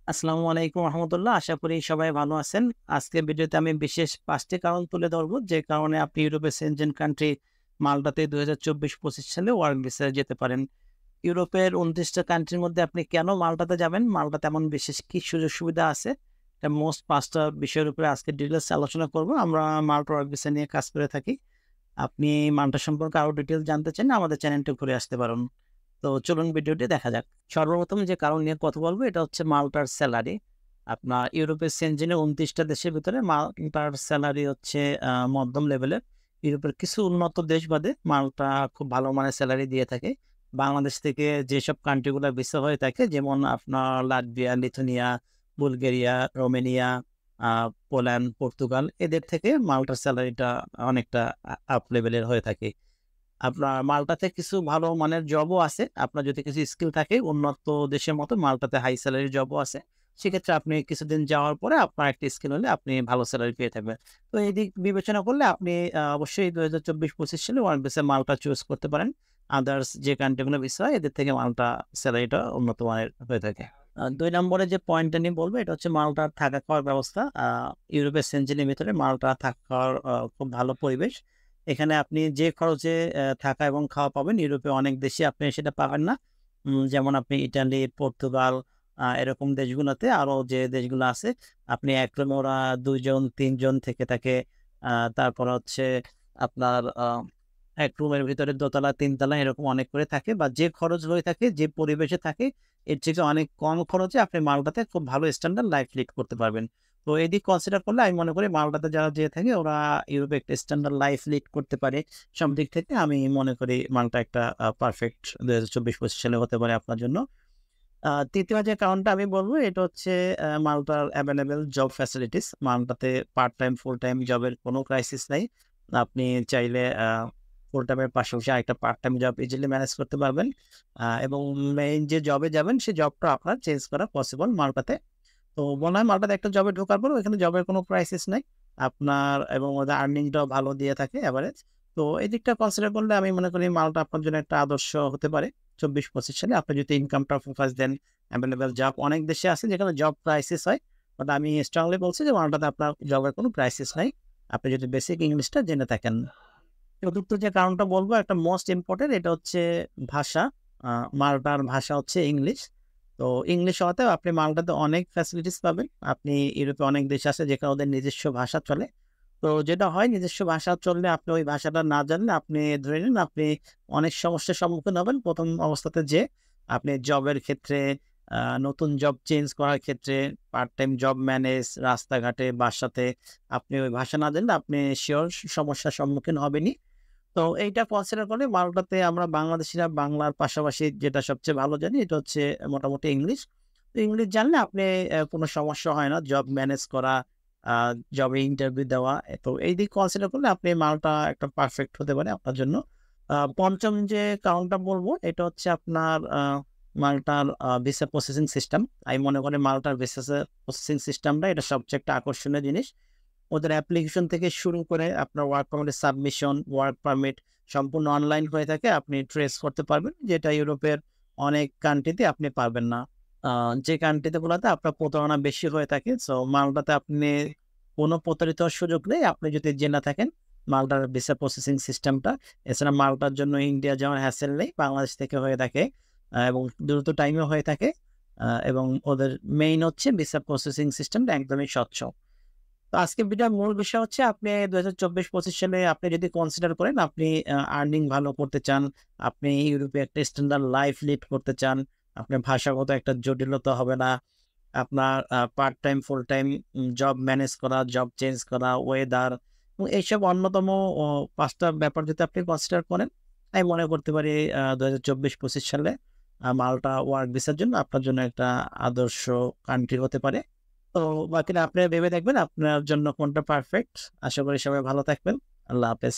আসসালামু আলাইকুম রহমতুল্লাহ। আশা করি সবাই ভালো আছেন। আজকের ভিডিওতে আমি বিশেষ ৫ টি কারণ তুলে ধরব, যে কারণে আপনি ইউরোপের সেনজেন কান্ট্রি মাল্টাতে ২০২৪-২৫ সালে ওয়ার্ক ভিসায় যেতে পারেন। ইউরোপের ২৯ টা কান্ট্রির মধ্যে আপনি কেন মাল্টাতে যাবেন? মাল্টাতে এমন বিশেষ কি সুযোগ সুবিধা আছে? এটা মোস্ট ৫ টা বিষয়ের উপরে আজকে ডিটেইলস আলোচনা করব। আমরা মাল্টা ওয়ার্ক ভিসা নিয়ে কাজ করে থাকি। আপনি মাল্টা সম্পর্কে আরো ডিটেইলস জানতে চাইলে আমাদের চ্যানেলটা ঘুরে আসতে পারেন। তো চলুন ভিডিওটি দেখা যাক। সর্বপ্রথম যে কারণ নিয়ে কথা বলবো এটা হচ্ছে মাল্টার স্যালারি। আপনার ইউরোপের সেনজেনে ২৯ টা দেশের ভিতরে মাল্টার স্যালারি হচ্ছে মধ্যম লেভেলের। ইউরোপের কিছু উন্নত দেশ বাদে মাল্টা খুব ভালো মানের স্যালারি দিয়ে থাকে। বাংলাদেশ থেকে যেসব কান্ট্রিগুলা ভিসা হয়ে থাকে, যেমন আপনার লাটভিয়া, লিথুনিয়া, বুলগেরিয়া, রোমেনিয়া, আ পোল্যান্ড, পর্তুগাল, এদের থেকে মাল্টার স্যালারিটা অনেকটা আপ লেভেলের হয়ে থাকে। আপনার মাল্টাতে কিছু ভালো মানের জবও আছে। আপনার যদি কিছু স্কিল থাকে, উন্নত দেশের মতো মাল্টাতে হাই স্যালারি জবও আছে। সেক্ষেত্রে আপনি কিছুদিন যাওয়ার পরে আপনার একটা স্কিল হলে আপনি ভালো স্যালারি পেয়ে থাকবেন। তো এদিক বিবেচনা করলে আপনি অবশ্যই ২০২৪-২৫ সালে ওয়ার্ক ভিসা মাল্টা চুজ করতে পারেন। আদার্স যে কান্ট্রিগুলো ভিসা হয় এদের থেকে মাল্টা স্যালারিটা উন্নত মানের হয়ে থাকে। ২ নম্বরে যে পয়েন্টটা নিয়ে বলব এটা হচ্ছে মাল্টার থাকা খাওয়ার ব্যবস্থা। ইউরোপের সেনজেনের ভিতরে মাল্টা থাকা খাওয়ার খুব ভালো পরিবেশ। এখানে আপনি যে খরচে থাকা এবং খাওয়া পাবেন, ইউরোপে অনেক দেশে আপনি সেটা পাবেন না। যেমন আপনি ইটালি, পর্তুগাল, এরকম দেশগুলোতে আরো যে দেশগুলো আছে, আপনি এক রুমে ওরা ২ জন ৩ জন থেকে থাকে। তারপর হচ্ছে আপনার এক রুমের ভিতরে দোতলা, ৩ তলা এরকম অনেক করে থাকে, বা যে খরচ হয়ে থাকে, যে পরিবেশে থাকে, এর থেকে অনেক কম খরচে আপনি মাল্টাতে খুব ভালো স্ট্যান্ডার্ড লাইফ লিড করতে পারবেন। তো এদিক কনসিডার করলে আমি মনে করি মাল্টাতে যারা যেয়ে থাকে ওরা ইউরোপে একটা স্ট্যান্ডার্ড লাইফ লিড করতে পারে। সব দিক থেকে আমি মনে করি মাল্টা একটা পারফেক্ট ২০২৪-২৫ সালে হতে পারে আপনার জন্য। ৩য় যে কারণটা আমি বলব এটা হচ্ছে মাল্টার এভেইলেবল জব ফ্যাসিলিটিস। মাল্টাতে পার্ট টাইম, ফুল টাইম জবের কোনো ক্রাইসিস নাই। আপনি চাইলে ফুল টাইমের পাশাপাশি আরেকটা part time job easily manage করতে পারবেন। এবং মেইন যে জবে যাবেন সেই জবটা আপনার চেঞ্জ করা পসিবল মাল্টাতে। তো মনে হয় মাল্টাতে একটা জবে ঢোকার পরে ওখানে জবের কোনো ক্রাইসিস নাই। আপনার এবং ওদের আর্নিংটাও ভালো দিয়ে থাকে এভারেজ। তো এই দিকটা কনসিডার করলে আমি মনে করি মাল্টা আপনার জন্য একটা আদর্শ হতে পারে। ২৪-২৫ সালে আপনি যদি ইনকামটা ফোকাস দেন, এভেইলেবল জব অনেক দেশে আছে যেখানে জব ক্রাইসিস হয়। বাট আমি স্ট্রংলি বলছি যে মাল্টাতে আপনার জবের কোনো ক্রাইসিস নাই। আপনি যদি বেসিক ইংলিশটা জেনে থাকেন। চতুর্থ যে কারণটা বলব একটা মোস্ট ইম্পোর্টেন্ট এটা হচ্ছে ভাষা। আ মাল্টার ভাষা হচ্ছে ইংলিশ। তো ইংলিশ হওয়াতে আপনি মাল্টাতে অনেক ফ্যাসিলিটিস পাবেন। আপনি ইউরোপে অনেক দেশ আছে যেখানে ওদের নিজস্ব ভাষা চলে। তো যেটা হয় নিজস্ব ভাষা চললে আপনি ওই ভাষাটা না জানলে আপনি ধরে নিন আপনি অনেক সমস্যার সম্মুখীন হবেন ১ম অবস্থাতে যেয়ে। আপনি জবের ক্ষেত্রে, নতুন জব চেঞ্জ করার ক্ষেত্রে, পার্ট টাইম জব ম্যানেজ, রাস্তাঘাটে, বাসাতে আপনি ওই ভাষা না জানলে আপনি সিওর সমস্যার সম্মুখীন হবেনই। তো এইটা কনসিডার করে মাল্টাতে আমরা বাংলাদেশীরা বাংলার পাশাপাশি যেটা সবচেয়ে ভালো জানি এটা হচ্ছে মোটামুটি ইংলিশ। তো ইংলিশ জানলে আপনি কোনো সমস্যা হয় না জব ম্যানেজ করা, আ জবে ইন্টারভিউ দেওয়া। তো এই দিক কনসিডার করলে আপনি মাল্টা একটা পারফেক্ট হতে পারে আপনার জন্য। ৫ম যে কারণটা বলব এটা হচ্ছে আপনার মাল্টার ভিসা প্রসেসিং সিস্টেম। আমি মনে করি মাল্টার ভিসা প্রসেসিং সিস্টেমটা এটা সবচেয়ে একটা আকর্ষণীয় জিনিস। ওদের অ্যাপ্লিকেশন থেকে শুরু করে আপনার ওয়ার্ক পারমিটের সাবমিশন, ওয়ার্ক পারমিট সম্পূর্ণ অনলাইন হয়ে থাকে। আপনি ট্রেস করতে পারবেন, যেটা ইউরোপের অনেক কান্ট্রিতে আপনি পারবেন না। আ যে কান্ট্রিতে গুলাতে আপনার প্রতারণা বেশি হয়ে থাকে। সো মাল্টাতে আপনি কোনো প্রতারিত হওয়ার সুযোগ নেই। আপনি যদি জেনে থাকেন মাল্টার ভিসা প্রসেসিং সিস্টেমটা। এছাড়া মাল্টার জন্য ইন্ডিয়া যাওয়ার হ্যাসেল নেই। বাংলাদেশ থেকে হয়ে থাকে এবং দ্রুত টাইমেও হয়ে থাকে। এবং ওদের মেইন হচ্ছে ভিসা প্রসেসিং সিস্টেমটা একদমই স্বচ্ছ। তো আজকের ভিডিওর মূল বিষয় হচ্ছে আপনি ২০২৪-২৫ সালে আপনি যদি কনসিডার করেন আপনি আর্নিং ভালো করতে চান, আপনি ইউরোপে একটা স্ট্যান্ডার্ড লাইফ লিড করতে চান, আপনার ভাষাগত একটা জটিলতা হবে না, আপনার part time, full time job manage করা, জব চেঞ্জ করা, ওয়েদার এবং এইসব অন্যতম ৫ টা ব্যাপার যদি আপনি কনসিডার করেন, আমি মনে করতে পারি ২০২৪-২৫ সালে মাল্টা ওয়ার্ক ভিসার জন্য আপনার জন্য একটা আদর্শ কান্ট্রি হতে পারে। তো বাকিটা আপনি ভেবে দেখবেন আপনার জন্য কোনটা পারফেক্ট। আশা করি সবাই ভালো থাকবেন। আল্লাহ হাফেজ।